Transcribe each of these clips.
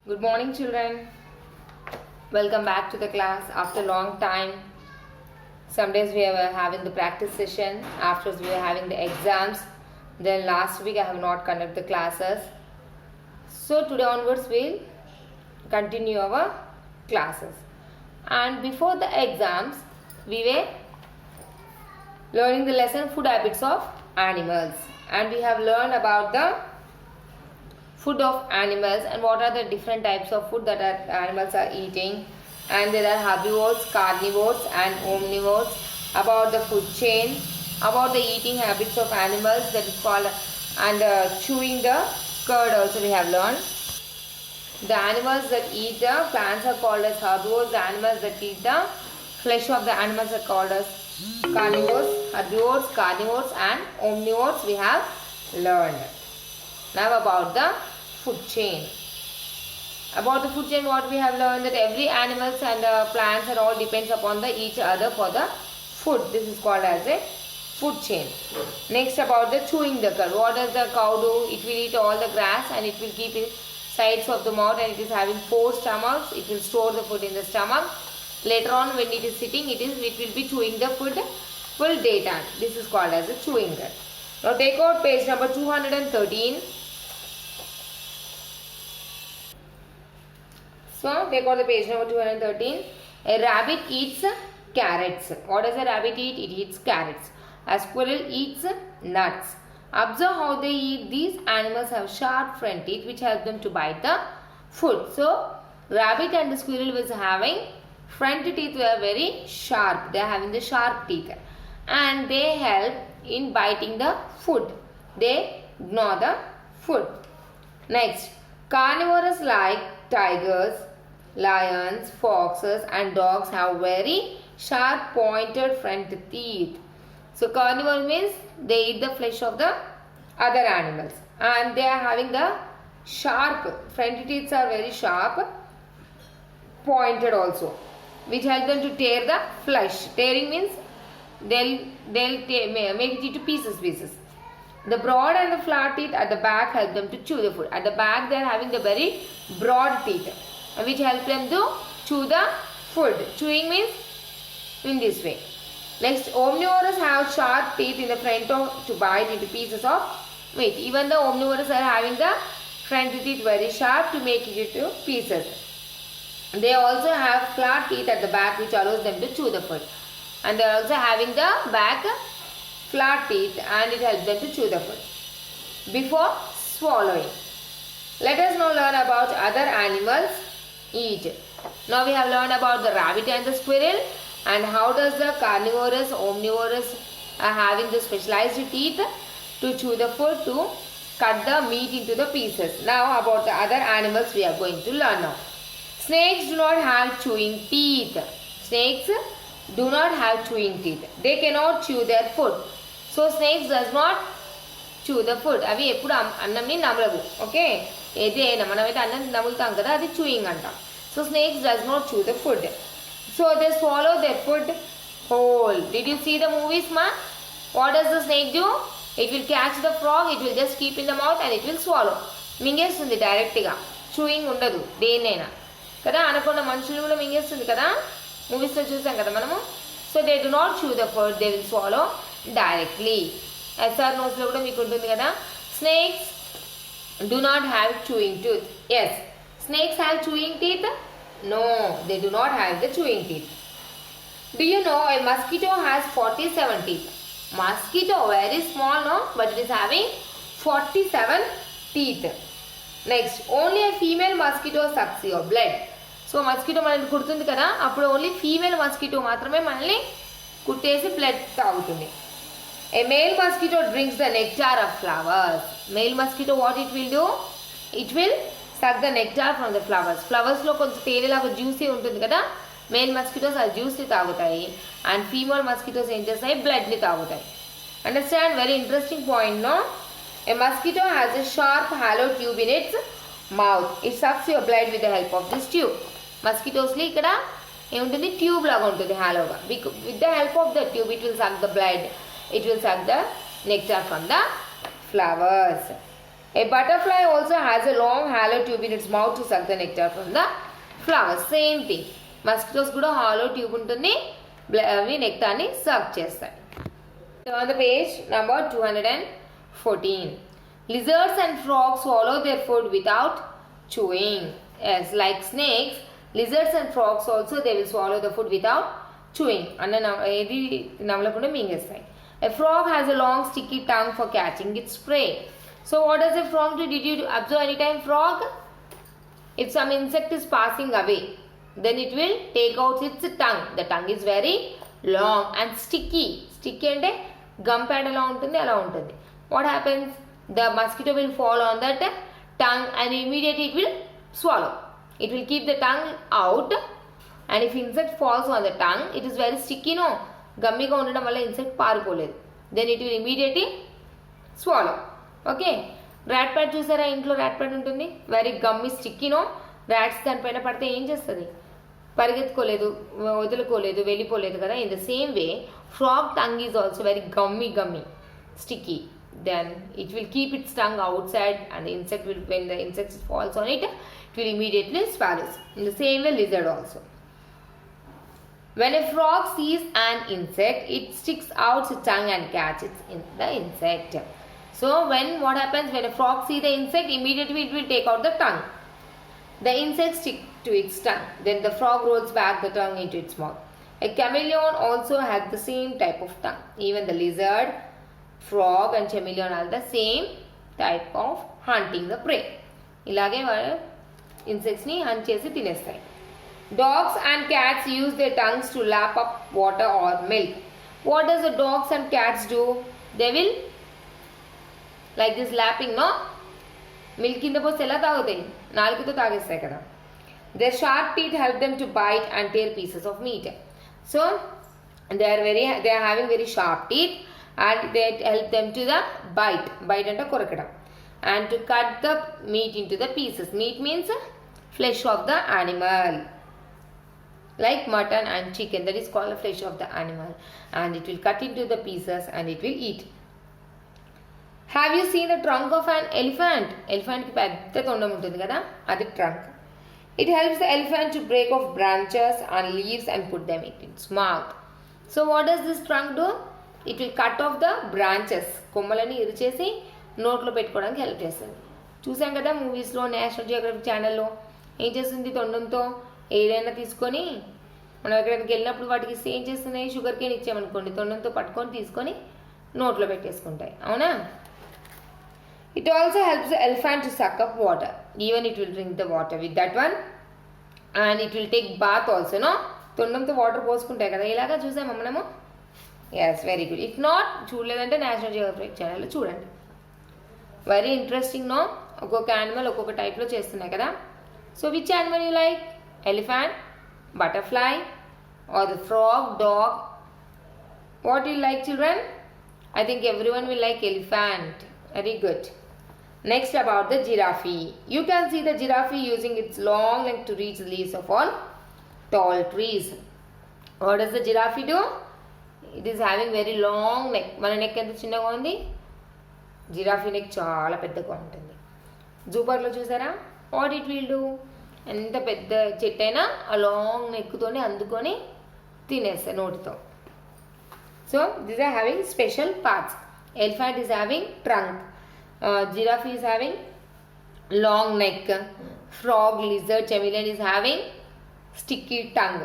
Good morning, children. Welcome back to the class after a long time. Some days we were having the practice session, afterwards we were having the exams. Then last week I have not conducted the classes. So today onwards we'll continue our classes. And before the exams, we were learning the lesson food habits of animals. And we have learned about the food of animals and what are the different types of food that animals are eating, and there are herbivores, carnivores and omnivores, about the food chain, about the eating habits of animals, that is called, and chewing the curd also we have learned. The animals that eat the plants are called as herbivores. The animals that eat the flesh of the animals are called as carnivores. Herbivores, carnivores and omnivores we have learned. Now about the food chain. About the food chain, what we have learned, that every animals and plants and all depends upon the each other for the food. This is called as a food chain. Next, about the chewing the cud. What does the cow do? It will eat all the grass and it will keep it sides of the mouth, and it is having 4 stomachs. It will store the food in the stomach. Later on when it is sitting, it will be chewing the food full daytime. This is called as a chewing cud. Now take out page number 213. So take out the page number 213. A rabbit eats carrots. What does a rabbit eat? It eats carrots. A squirrel eats nuts. Observe how they eat. These animals have sharp front teeth which help them to bite the food. So rabbit and the squirrel was having front teeth were very sharp. They are having the sharp teeth and they help in biting the food. They gnaw the food. Next, carnivores like tigers, lions, foxes and dogs have very sharp pointed front teeth. So carnivore means they eat the flesh of the other animals and they are having the sharp front teeth are very sharp, pointed also, which help them to tear the flesh. Tearing means they'll make it into pieces. The broad and the flat teeth at the back help them to chew the food. At the back they are having the very broad teeth which help them to chew the food. Chewing means in this way. Next, omnivores have sharp teeth in the front to bite into pieces of meat. Even the omnivores are having the front teeth very sharp to make it into pieces. They also have flat teeth at the back which allows them to chew the food. And they are also having the back flat teeth and it helps them to chew the food before swallowing. Let us now learn about other animals eat. Now we have learned about the rabbit and the squirrel, and how does the carnivorous, omnivorous are having the specialized teeth to chew the food, to cut the meat into the pieces. Now about the other animals we are going to learn now. Snakes do not have chewing teeth. Snakes do not have chewing teeth. They cannot chew their food. So snakes does not chew the food. అవి ఎప్పుడు అన్నంని నమలవు. Okay, ఏదైనా మనమైతే అన్నం నములుతాం కదా, అది chewing అంటాం. So snakes does not chew the food. So they swallow their food whole. Did you see the movies, ma? What does the snake do? It will catch the frog, it will just keep in the mouth and it will swallow. మింగేస్తుంది డైరెక్ట్గా, chewing ఉండదు దేన్నైనా కదా. అనకుండా మనుషులు కూడా మింగేస్తుంది కదా, మూవీస్లో చూసాం కదా మనము. So they do not chew the food, they will swallow directly. SR నోట్స్లో కూడా మీకు ఉంటుంది కదా. Snakes do not have chewing tooth. Yes, snakes have chewing teeth. No, they do not have the chewing teeth. Do you know a mosquito has 47 teeth? Mosquito very small, no, but it is having 47 teeth. Next, only a female mosquito sucks your blood. So mosquito మనల్ని కుడుతుంది కదా, అప్పుడు only female mosquito మాత్రమే మనల్ని కుట్టేసి blood తాగుతుంది. A male mosquito drinks the nectar of flowers. Male mosquito, what it will do? It will suck the nectar from the flowers. Flowers లో కొంచెం తేనెలాగా juicy ఉంటుంది కదా, మేల్ మస్కిటోస్ ఆ జ్యూస్ని తాగుతాయి అండ్ ఫీమేల్ మస్కిటోస్ ఏం చేస్తాయి, బ్లడ్ని తాగుతాయి. Understand? Very interesting point, no? A mosquito has a sharp hollow tube in its mouth. It sucks your blood with the help of this tube. మస్కిటోస్లో ఇక్కడ ఏముంటుంది, ట్యూబ్ లాగా ఉంటుంది హాలోగా. With the help of the tube it will suck the blood, it will suck the nectar from the flowers. A butterfly also has a long hollow tube in its mouth to suck the nectar from the flowers. Same thing. Mosquitoes kuda hollow tube untundi, avi nectar ni suck chestayi. On the page number 214. Lizards and frogs swallow their food without chewing. Yes, like snakes, lizards and frogs also they will swallow the food without chewing. Edi namalakunda mingestayi. A frog has a long sticky tongue for catching its prey. So what does a frog do? Did you observe any time frog? If some insect is passing away, then it will take out its tongue. The tongue is very long and sticky. Sticky ante gum pad ela untundi ala untundi. What happens? The mosquito will fall on that tongue and immediately it will swallow. It will keep the tongue out, and if insect falls on the tongue, it is very sticky, no? Gummy ga undadam valla insect paaripoledu. Then it will immediately swallow. Okay. Rat pad chusara intlo rat pad untundi very gummy sticky, no? Rats dan paina padte em chestadi? Parigetkoledu, వదులుకోలేదు, వెళ్ళిపోలేదు కదా. In the same way, frog tongue is also very gummy, sticky. Then it will keep its tongue outside, and the insect will, when the insect falls on it, it will immediately swallow. In the same way, lizard also. When a frog sees an insect, it sticks out its tongue and catches the insect. So what happens when a frog sees the insect, immediately it will take out the tongue. The insect sticks to its tongue. Then the frog rolls back the tongue into its mouth. A chameleon also has the same type of tongue. Even the lizard, frog and chameleon are the same type of hunting the prey. Ilage insects ni hunt chesi tinestayi. Dogs and cats use their tongues to lap up water or milk. What does the dogs and cats do? They will like this lapping, no? Milk in the post ela taagutayi, naalikuto taagestayi kada. Their sharp teeth help them to bite and tear pieces of meat. So they are having very sharp teeth, and they help them to the bite ante korakadam, and to cut the meat into the pieces. Meat means flesh of the animal, like mutton and chicken, that is called the flesh of the animal, and it will cut into the pieces and it will eat. Have you seen the trunk of an elephant? Elephant ki pedda tondam untundi kada, adi trunk. It helps the elephant to break off branches and leaves and put them in its mouth. So what does this trunk do? It will cut off the branches. కొమ్మలని ఇరిచేసి నోట్లో పెట్టుకోవడానికి help చేస్తుంది. చూసాం కదా మూవీస్లో, national Geography ఛానల్లో ఏం చేస్తుంది, తొండంతో ఏదైనా తీసుకొని మనం ఎక్కడికి వెళ్ళినప్పుడు వాటికి ఏం చేస్తున్నాయి, షుగర్ కేన్ ఇచ్చామనుకోండి, తొండంతో పట్టుకొని తీసుకొని నోట్లో పెట్టేసుకుంటాయి, అవునా? It also helps the elephant to suck up water. Even it will drink the water with that one, and it will take bath also, no? తొండంతో వాటర్ పోసుకుంటాయి కదా, ఇలాగా చూసామా మనము? Yes, very good. If not చూడలేదంటే National Geography ఛానల్లో చూడండి. Very interesting, no? ఒక్కొక్క యానిమల్ ఒక్కొక్క టైప్లో చేస్తున్నాయి కదా. So which animal you like? Elephant, butterfly, or the frog, dog? What you like, children? I think everyone will like elephant. Very good. Next, about the giraffe. You can see the giraffe using its long neck to reach the leaves of all tall trees. What does the giraffe do? It is having very long neck. Mana neck enta chinnaga undi, giraffe neck chaala peddaga untundi. Zoo park lo chusara, what it will do? Enta pedda chettu aina a long neck tone andukoni tinesa notito. So these are having special parts. Elephant is having trunk, giraffe is having long neck, frog, lizard, chameleon is having sticky tongue.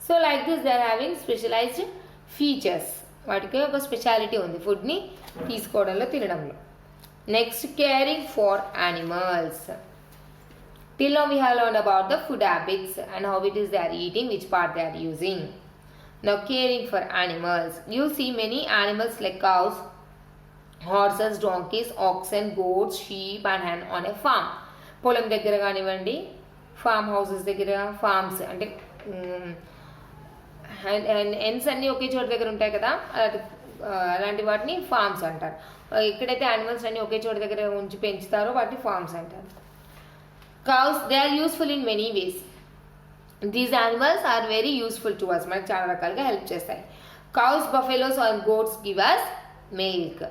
So like this they are having specialized features. వాటికి ఒక speciality ఉంది ఫుడ్ని తీసుకోవడంలో, తినడంలో. Next, caring for animals. Till now we have learned about the food habits and how it is they are eating, which part they are using. Now caring for animals. You see many animals like cows, horses, donkeys, oxen, goats, sheep and hen on a farm. పొలం దగ్గర కానివ్వండి, form houses దగ్గర, forms అంటే ఎన్స్ అన్నీ ఒకే చోట దగ్గర ఉంటాయి కదా, అలాంటి వాటిని ఫార్మ్స్ అంటారు. ఎక్కడైతే యానిమల్స్ అన్నీ ఒకే చోట దగ్గర ఉంచి పెంచుతారో వాటిని ఫార్మ్స్ అంటారు. Cows, they are useful in many ways. These animals are very useful to us. మనకు చాలా రకాలుగా హెల్ప్ చేస్తాయి. Cows, buffaloes are goats give us milk.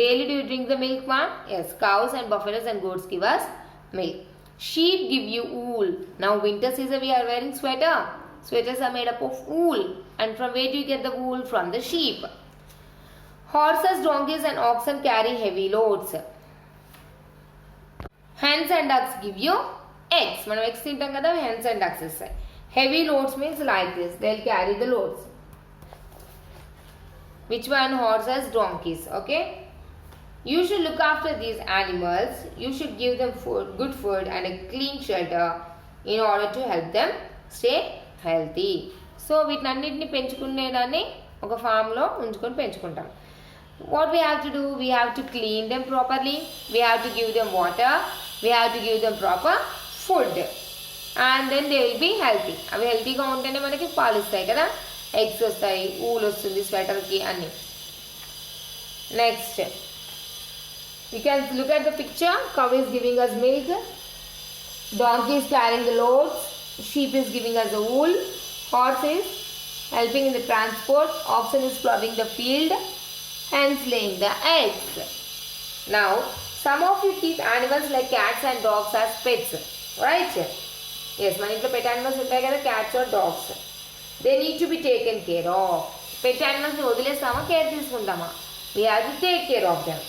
Daily do you drink the milk, ma'am? Yes. Cows and buffaloes and goats give us milk. Sheep give you wool. Now winter season we are wearing sweater. Sweaters are made up of wool. And from where do you get the wool? From the sheep. Horses, donkeys and oxen carry heavy loads. Hens and ducks give you eggs. మనం eggs తింటాం కదా, hens and ducks ఇస్తాయి. Heavy loads means like this. They'll carry the loads. Which one? Horses, donkeys. Okay. You should look after these animals. You should give them food, good food and a clean shelter in order to help them stay healthy. So వీటినన్నిటిని పెంచుకునేదాన్ని ఒక ఫామ్లో ఉంచుకొని పెంచుకుంటాం. What we have to do? We have to clean them properly. We have to give them water. We have to give them proper food. And then they will be healthy. అవి హెల్తీగా ఉంటేనే మనకి పాలు ఇస్తాయి కదా, ఎగ్స్ వస్తాయి, ఊలు వస్తుంది స్వెటర్కి అన్ని. Next you can look at the picture. Cow is giving us milk. Donkey is carrying the loads. Sheep is giving us the wool. Horse is helping in the transport. Oxen is plowing the field. Hens laying the eggs. Now, some of you keep animals like cats and dogs as pets, right? Yes, మన ఇంట్లో pet animals ఉంటాయి కదా, cats or dogs. They need to be taken care of. Pet animals ని వదిలేస్తామా, care తీసుకుంటామా? We have to take care of them.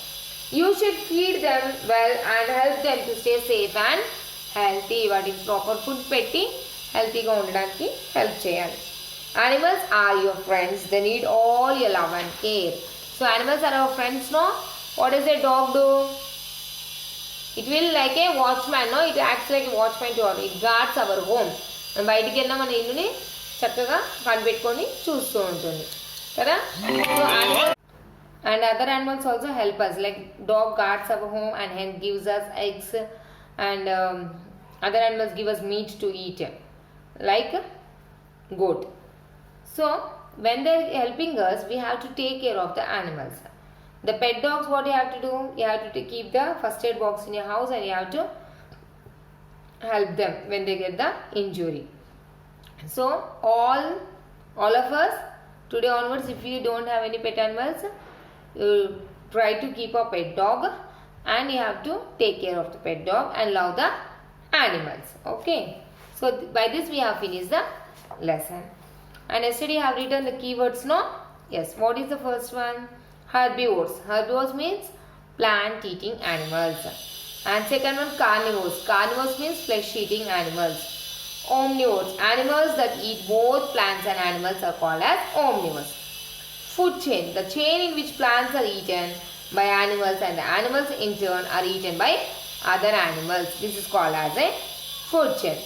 You should feed them well and help them to stay safe and healthy. వాటికి proper food పెట్టి హెల్తీగా ఉండడానికి help చేయాలి. Animals are your friends. They need all your love and care. So animals are our friends, no? What does a dog do? It will like a watchman, no? It acts like a watchman to our. It guards our home. మనం బయటికి వెళ్ళినా మన ఇల్లుని చక్కగా కనిపెట్టుకొని చూస్తూ ఉంటుంది కదా. So and other animals also help us, like dog guards our home and hen gives us eggs, and other animals give us meat to eat like goat. So when they're helping us, we have to take care of the animals. The pet dogs, what you have to do? You have to keep the first aid box in your house and you have to help them when they get the injury. So all of us today onwards, if you don't have any pet animals, you try to keep a pet dog and you have to take care of the pet dog and love the animals. Okay. So by this we have finished the lesson. And yesterday I have written the keywords, no? Yes. What is the first one? Herbivores. Herbivores means plant eating animals. And second one, carnivores. Carnivores means flesh eating animals. Omnivores. Animals that eat both plants and animals are called as omnivores. Food chain. The chain in which plants are eaten by animals and the animals in turn are eaten by other animals. This is called as a food chain.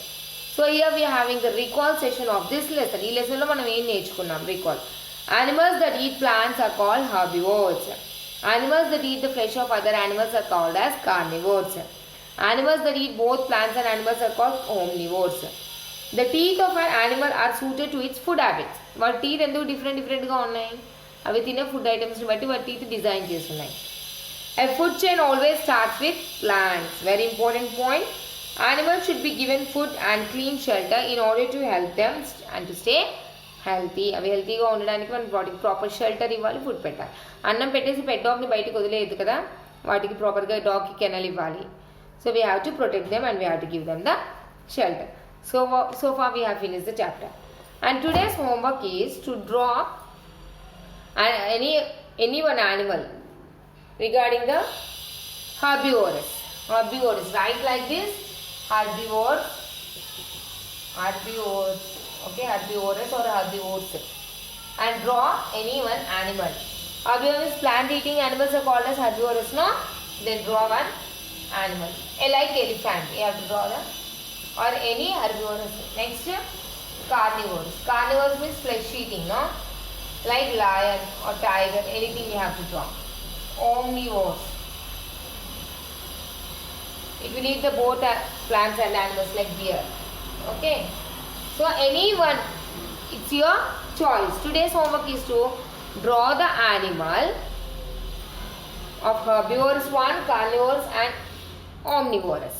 So here we are having the recall session of this lesson. ఈ lesson లో మనం ఏం నేర్చుకున్నాం? Recall. Animals that eat plants are called herbivores. Animals that eat the flesh of other animals are called as carnivores. Animals that eat both plants and animals are called omnivores. The teeth of an animal are suited to its food habits. వాటి teeth ఎందుకు డిఫరెంట్గా ఉన్నాయి? అవి తినే food ఐటమ్స్ని బట్టి వాటి teeth design చేస్తున్నాయి. A food chain always starts with plants. Very important point. Animals should be given food and clean shelter in order to help them and to stay healthy. అవి హెల్తీగా ఉండడానికి మనం వాటికి ప్రాపర్ షెల్టర్ ఇవ్వాలి, food పెట్టాలి. అన్నం పెట్టేసి పెట్ డాగ్ని బయటకు వదిలేదు కదా, వాటికి ప్రాపర్గా డాగ్కి కెనల్ ఇవ్వాలి. So we have to protect them and we have to give them the shelter. So far we have finished the chapter. And today's homework is to draw any one animal regarding the herbivores. Herbivores, write like this: herbivores, okay, herbivores or herbivores, and draw any one animal. Herbivores, plant eating animals are called as herbivores, no? Then draw one animal. Like elephant, you have to draw the, or any herbivores. Next, carnivores. Carnivores means flesh eating, no? Like lion or tiger, anything you have to draw. Omnivores. It will eat the both plants and animals like deer. Okay. So anyone, it's your choice. Today's homework is to draw the animal of herbivores 1, carnivores and omnivores.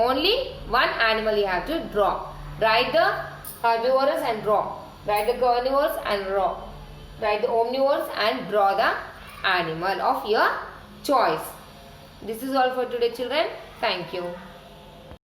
Only one animal you have to draw. Write the herbivores and draw. Write the carnivores and draw. Write the omnivores and draw the animal of your choice. This is all for today, children. Thank you.